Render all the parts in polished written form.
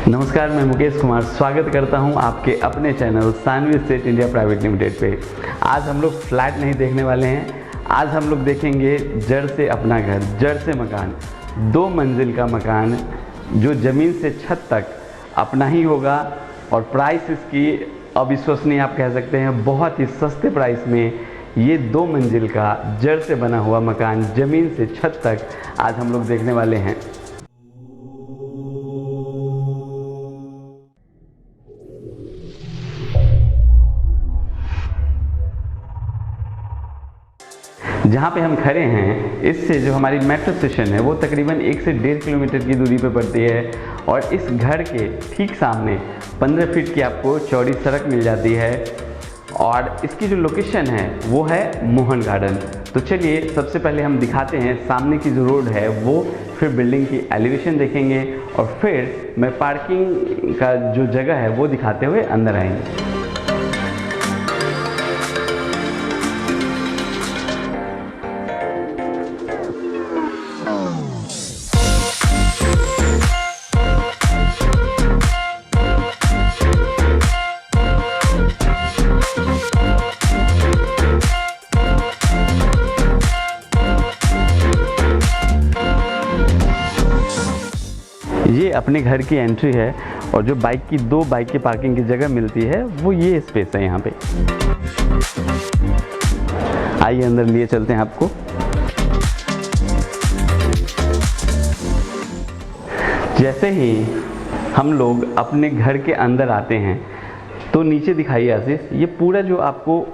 नमस्कार, मैं मुकेश कुमार स्वागत करता हूं आपके अपने channel Saanvi estate India private limited पे। आज हम लोग फ्लैट नहीं देखने वाले हैं, आज हम लोग देखेंगे जड़ से अपना घर, जड़ से मकान। 2 मंजिल का मकान जो ज़मीन से छत तक अपना ही होगा और प्राइस इसकी अविश्वसनीय आप कह सकते हैं। बहुत ही सस्ते प्राइस में ये 2 मंजिल का जड़ से बना हुआ मकान ज़मीन से छत तक आज हम लोग देखने वाले हैं। जहाँ पे हम खड़े हैं इससे जो हमारी मेट्रो स्टेशन है वो तकरीबन 1 से 1.5 किलोमीटर की दूरी पे पड़ती है और इस घर के ठीक सामने 15 फीट की आपको चौड़ी सड़क मिल जाती है और इसकी जो लोकेशन है वो है मोहन गार्डन। तो चलिए सबसे पहले हम दिखाते हैं सामने की जो रोड है वो, फिर बिल्डिंग की एलिवेशन देखेंगे और फिर मैं पार्किंग का जो जगह है वो दिखाते हुए अंदर आएंगे। ये अपने घर की एंट्री है और जो दो बाइक की पार्किंग की जगह मिलती है वो ये स्पेस है यहाँ पे। आइए अंदर लिए चलते हैं आपको। जैसे ही हम लोग अपने घर के अंदर आते हैं तो नीचे दिखाइए आशीष, ये पूरा जो आपको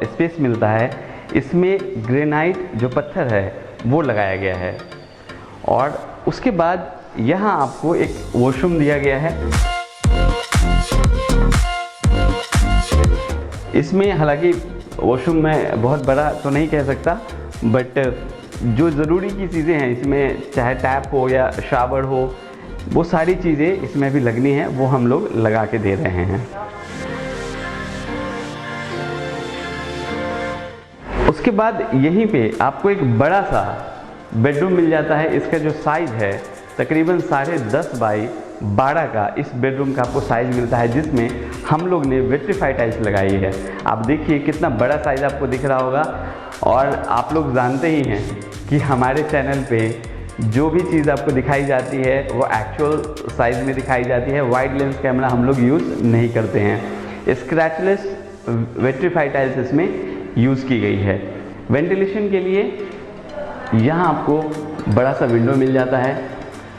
स्पेस मिलता है इसमें ग्रेनाइट जो पत्थर है वो लगाया गया है और उसके बाद यहाँ आपको एक वॉशरूम दिया गया है। इसमें हालांकि वॉशरूम में बहुत बड़ा तो नहीं कह सकता, बट जो ज़रूरी की चीज़ें हैं इसमें, चाहे टैप हो या शावर हो, वो सारी चीज़ें इसमें भी लगनी है, वो हम लोग लगा के दे रहे हैं। उसके बाद यहीं पे आपको एक बड़ा सा बेडरूम मिल जाता है। इसका जो साइज़ है तकरीबन 10.5 बाई 12 का इस बेडरूम का आपको साइज़ मिलता है, जिसमें हम लोग ने विट्रीफाइड टाइल्स लगाई है। आप देखिए कितना बड़ा साइज़ आपको दिख रहा होगा। और आप लोग जानते ही हैं कि हमारे चैनल पे जो भी चीज़ आपको दिखाई जाती है वो एक्चुअल साइज़ में दिखाई जाती है। वाइड लेंस कैमरा हम लोग यूज़ नहीं करते हैं। स्क्रैचलेस विट्रीफाइड टाइल्स इसमें यूज़ की गई है। वेंटिलेशन के लिए यहाँ आपको बड़ा सा विंडो मिल जाता है।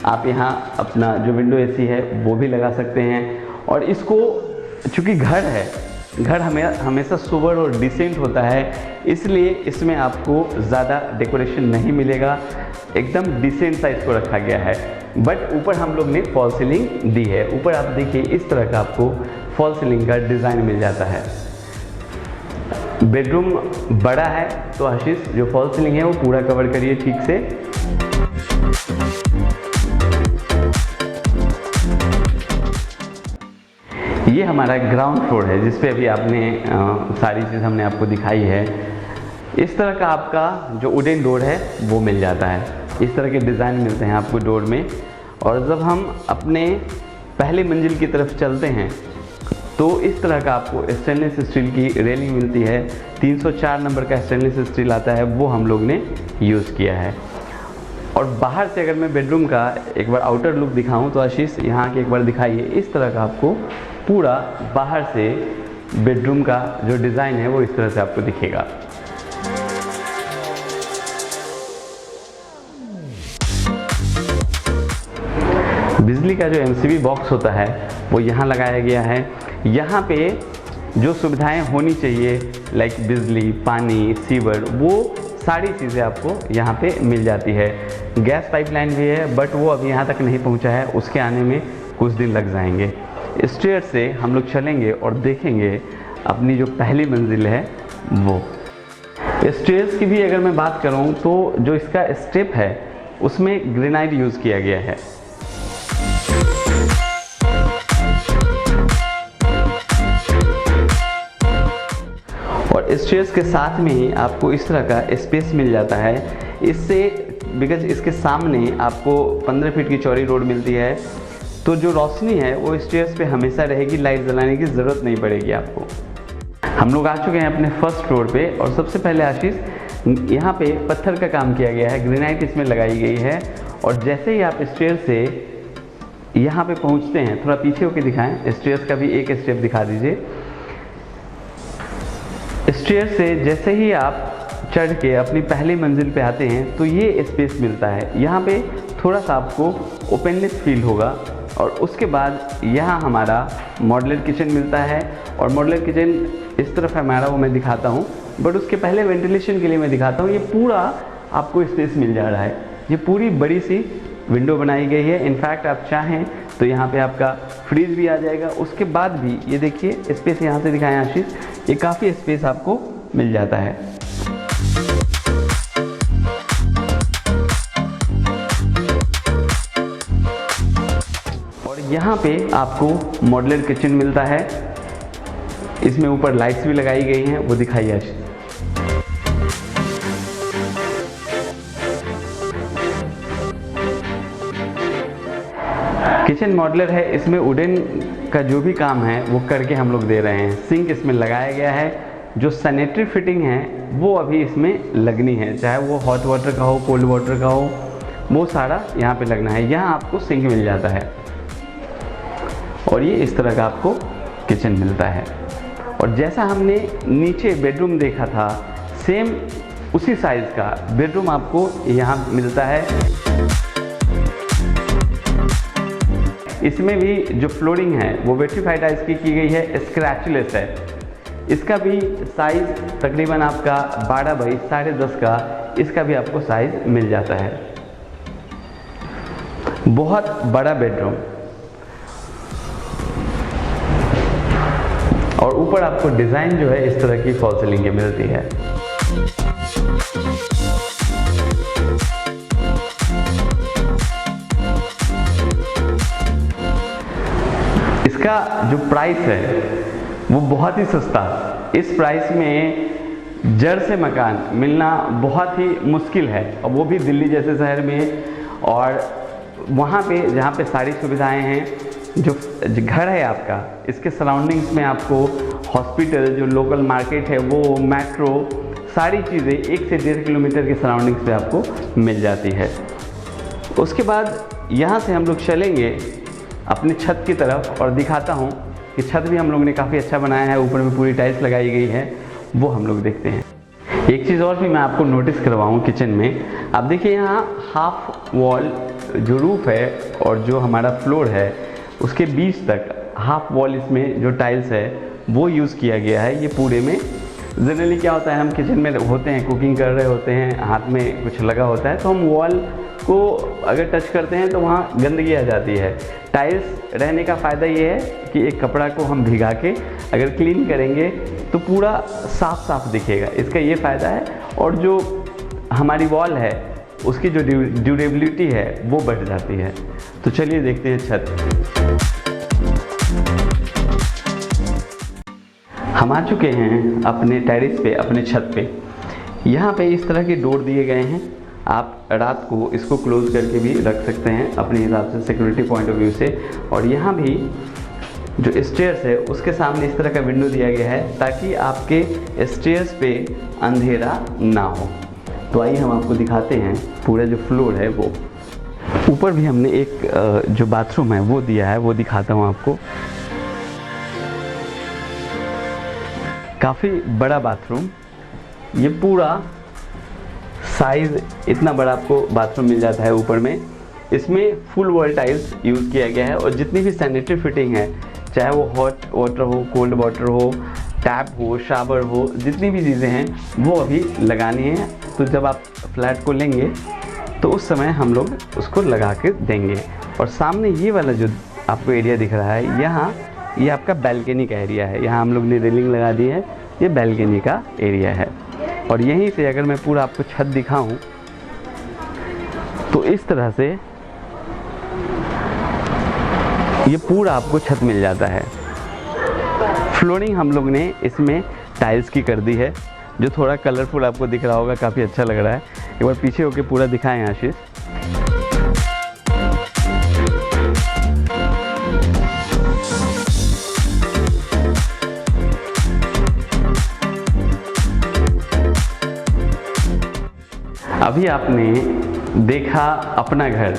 आप यहाँ अपना जो विंडो एसी है वो भी लगा सकते हैं। और इसको चूँकि घर है, घर हमेशा सोबर और डिसेंट होता है, इसलिए इसमें आपको ज़्यादा डेकोरेशन नहीं मिलेगा, एकदम डिसेंट सा इसको रखा गया है। बट ऊपर हम लोग ने फॉल सीलिंग दी है। ऊपर आप देखिए इस तरह का आपको फॉल सीलिंग का डिज़ाइन मिल जाता है। बेडरूम बड़ा है तो आशीष जो फॉल सीलिंग है वो पूरा कवर करिए ठीक से। ये हमारा ग्राउंड फ्लोर है जिस पे अभी आपने सारी चीज़ हमने आपको दिखाई है। इस तरह का आपका जो वुडन डोर है वो मिल जाता है। इस तरह के डिज़ाइन मिलते हैं आपको डोर में। और जब हम अपने पहले मंजिल की तरफ चलते हैं तो इस तरह का आपको स्टेनलेस स्टील की रेलिंग मिलती है। 304 नंबर का स्टेनलेस स्टील आता है, वो हम लोग ने यूज़ किया है। और बाहर से अगर मैं बेडरूम का एक बार आउटर लुक दिखाऊं तो आशीष यहाँ के एक बार दिखाइए। इस तरह का आपको पूरा बाहर से बेडरूम का जो डिज़ाइन है वो इस तरह से आपको दिखेगा। बिजली का जो एमसीबी बॉक्स होता है वो यहाँ लगाया गया है। यहाँ पे जो सुविधाएं होनी चाहिए लाइक बिजली, पानी, सीवर, वो सारी चीज़ें आपको यहाँ पे मिल जाती है। गैस पाइपलाइन भी है बट वो अभी यहाँ तक नहीं पहुँचा है, उसके आने में कुछ दिन लग जाएंगे। स्टेयर से हम लोग चलेंगे और देखेंगे अपनी जो पहली मंजिल है वो। स्टेयर्स की भी अगर मैं बात करूँ तो जो इसका स्टेप है उसमें ग्रेनाइट यूज़ किया गया है। और स्टेयर्स के साथ में ही आपको इस तरह का स्पेस मिल जाता है। इससे बिकॉज इसके सामने आपको 15 फीट की चौड़ी रोड मिलती है तो जो रोशनी है वो स्टेयर्स पे हमेशा रहेगी, लाइट जलाने की ज़रूरत नहीं पड़ेगी आपको। हम लोग आ चुके हैं अपने फर्स्ट फ्लोर पे और सबसे पहले आशीष यहाँ पे पत्थर का काम किया गया है, ग्रेनाइट इसमें लगाई गई है। और जैसे ही आप स्टेयर से यहाँ पे पहुँचते हैं, थोड़ा पीछे होके दिखाएं, स्टेयर्स का भी एक स्टेप दिखा दीजिए। स्टेयर से जैसे ही आप चढ़ के अपनी पहली मंजिल पे आते हैं तो ये स्पेस मिलता है। यहाँ पे थोड़ा सा आपको ओपननेस फील होगा और उसके बाद यहाँ हमारा मॉड्यूलर किचन मिलता है। और मॉड्यूलर किचन इस तरफ हमारा, वो मैं दिखाता हूँ, बट उसके पहले वेंटिलेशन के लिए मैं दिखाता हूँ। ये पूरा आपको स्पेस मिल जा रहा है, ये पूरी बड़ी सी विंडो बनाई गई है। इनफैक्ट आप चाहें तो यहाँ पे आपका फ्रीज भी आ जाएगा। उसके बाद भी ये देखिए स्पेस यहाँ से दिखाएं आशीष, ये काफ़ी स्पेस आपको मिल जाता है। और यहाँ पे आपको मॉड्यूलर किचन मिलता है, इसमें ऊपर लाइट्स भी लगाई गई हैं, वो दिखाइए आशीष। किचन मॉड्यूलर है, इसमें वुडन का जो भी काम है वो करके हम लोग दे रहे हैं। सिंक इसमें लगाया गया है, जो सैनिटरी फिटिंग है वो अभी इसमें लगनी है, चाहे वो हॉट वाटर का हो, कोल्ड वाटर का हो, वो सारा यहाँ पे लगना है। यहाँ आपको सिंक मिल जाता है और ये इस तरह का आपको किचन मिलता है। और जैसा हमने नीचे बेडरूम देखा था, सेम उसी साइज़ का बेडरूम आपको यहाँ मिलता है। इसमें भी जो फ्लोरिंग है वो विट्रीफाइड टाइल्स की गई है, स्क्रैचलेस है। इसका भी साइज़ तकरीबन आपका 12 बाई 10.5 का, इसका भी आपको साइज़ मिल जाता है। बहुत बड़ा बेडरूम। और ऊपर आपको डिज़ाइन जो है इस तरह की फॉल सीलिंग मिलती है। इसका जो प्राइस है वो बहुत ही सस्ता। इस प्राइस में जड़ से मकान मिलना बहुत ही मुश्किल है, और वो भी दिल्ली जैसे शहर में। और वहाँ पे जहाँ पे सारी सुविधाएं हैं, जो घर है आपका, इसके सराउंडिंग्स में आपको हॉस्पिटल, जो लोकल मार्केट है वो, मेट्रो, सारी चीज़ें 1 से 1.5 किलोमीटर के सराउंडिंग्स पे आपको मिल जाती है। उसके बाद यहाँ से हम लोग चलेंगे अपनी छत की तरफ और दिखाता हूँ कि छत भी हम लोग ने काफ़ी अच्छा बनाया है, ऊपर में पूरी टाइल्स लगाई गई है, वो हम लोग देखते हैं। एक चीज़ और भी मैं आपको नोटिस करवाऊँ किचन में, आप देखिए यहाँ हाफ वॉल जो रूफ है और जो हमारा फ्लोर है उसके बीच तक हाफ वॉल, इसमें जो टाइल्स है वो यूज़ किया गया है। ये पूरे में जनरली क्या होता है, हम किचन में होते हैं, कुकिंग कर रहे होते हैं, हाथ में कुछ लगा होता है, तो हम वॉल को अगर टच करते हैं तो वहाँ गंदगी आ जाती है। टाइल्स रहने का फ़ायदा ये है कि एक कपड़ा को हम भिगा के अगर क्लीन करेंगे तो पूरा साफ साफ दिखेगा, इसका ये फ़ायदा है। और जो हमारी वॉल है उसकी जो ड्यूरेबिलिटी है वो बढ़ जाती है। तो चलिए देखते हैं छत। हम आ चुके हैं अपने टेरेस पे, अपने छत पे। यहाँ पे इस तरह के डोर दिए गए हैं, आप रात को इसको क्लोज करके भी रख सकते हैं अपने हिसाब से, सिक्योरिटी पॉइंट ऑफ व्यू से। और यहाँ भी जो स्टेयर्स है उसके सामने इस तरह का विंडो दिया गया है ताकि आपके स्टेयर्स पे अंधेरा ना हो। तो आइए हम आपको दिखाते हैं पूरा जो फ्लोर है वो। ऊपर भी हमने एक जो बाथरूम है वो दिया है, वो दिखाता हूँ आपको। काफ़ी बड़ा बाथरूम, ये पूरा साइज़ इतना बड़ा आपको बाथरूम मिल जाता है ऊपर में। इसमें फुल वॉल टाइल्स यूज़ किया गया है और जितनी भी सैनिटरी फिटिंग है, चाहे वो हॉट वाटर हो, कोल्ड वाटर हो, टैप हो, शावर हो, जितनी भी चीज़ें हैं वो अभी लगानी है। तो जब आप फ्लैट को लेंगे तो उस समय हम लोग उसको लगा के देंगे। और सामने ये वाला जो आपको एरिया दिख रहा है, यहाँ ये आपका बैल्कनी का एरिया है। यहाँ हम लोग ने रेलिंग लगा दी है, ये बैल्कनी का एरिया है। और यहीं से अगर मैं पूरा आपको छत दिखाऊं तो इस तरह से ये पूरा आपको छत मिल जाता है। फ्लोरिंग हम लोग ने इसमें टाइल्स की कर दी है, जो थोड़ा कलरफुल आपको दिख रहा होगा, काफ़ी अच्छा लग रहा है। एक बार पीछे होके पूरा दिखाएं आशीष। अभी आपने देखा अपना घर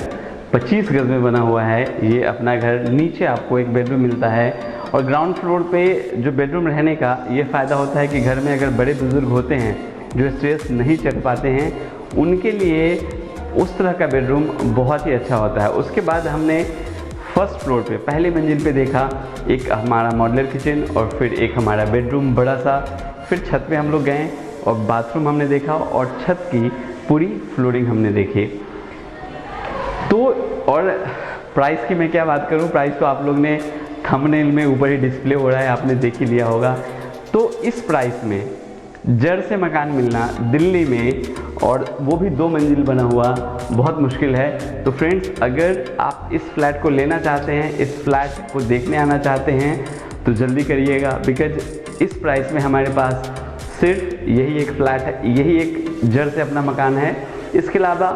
25 गज में बना हुआ है, ये अपना घर। नीचे आपको एक बेडरूम मिलता है और ग्राउंड फ्लोर पे जो बेडरूम रहने का ये फ़ायदा होता है कि घर में अगर बड़े बुज़ुर्ग होते हैं जो स्ट्रेस नहीं चढ़ पाते हैं, उनके लिए उस तरह का बेडरूम बहुत ही अच्छा होता है। उसके बाद हमने फर्स्ट फ्लोर पे पहली मंजिल पे देखा एक हमारा मॉड्यूलर किचन और फिर एक हमारा बेडरूम बड़ा सा। फिर छत पे हम लोग गए और बाथरूम हमने देखा और छत की पूरी फ्लोरिंग हमने देखी। तो और प्राइस की मैं क्या बात करूं, प्राइस तो आप लोग ने थंबनेल में ऊपर ही डिस्प्ले हो रहा है, आपने देख ही लिया होगा। तो इस प्राइस में जड़ से मकान मिलना दिल्ली में, और वो भी 2 मंजिल बना हुआ, बहुत मुश्किल है। तो फ्रेंड्स, अगर आप इस फ्लैट को लेना चाहते हैं, इस फ्लैट को देखने आना चाहते हैं तो जल्दी करिएगा, बिकॉज इस प्राइस में हमारे पास सिर्फ यही एक फ्लैट है, यही एक जड़ से अपना मकान है। इसके अलावा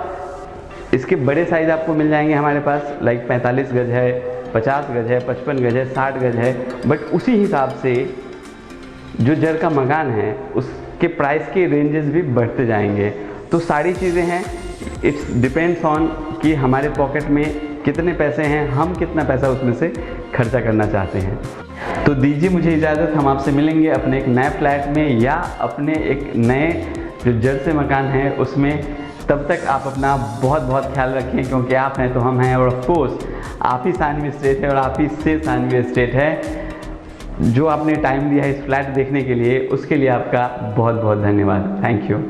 इसके बड़े साइज़ आपको मिल जाएंगे हमारे पास, लाइक 45 गज है, 50 गज है, 55 गज है, 60 गज है। बट उसी हिसाब से जो जड़ का मकान है उसके प्राइस के रेंजेस भी बढ़ते जाएंगे। तो सारी चीज़ें हैं, इट्स डिपेंड्स ऑन कि हमारे पॉकेट में कितने पैसे हैं, हम कितना पैसा उसमें से खर्चा करना चाहते हैं। तो दीजिए मुझे इजाज़त, हम आपसे मिलेंगे अपने एक नए फ्लैट में या अपने एक नए जो जड़ से मकान है उसमें। तब तक आप अपना बहुत बहुत ख्याल रखें, क्योंकि आप हैं तो हम हैं, और ऑफ कोर्स आप ही सानवी स्टेट है और आप ही से सानवी स्टेट है। जो आपने टाइम दिया है इस फ्लैट देखने के लिए, उसके लिए आपका बहुत बहुत धन्यवाद। Thank you.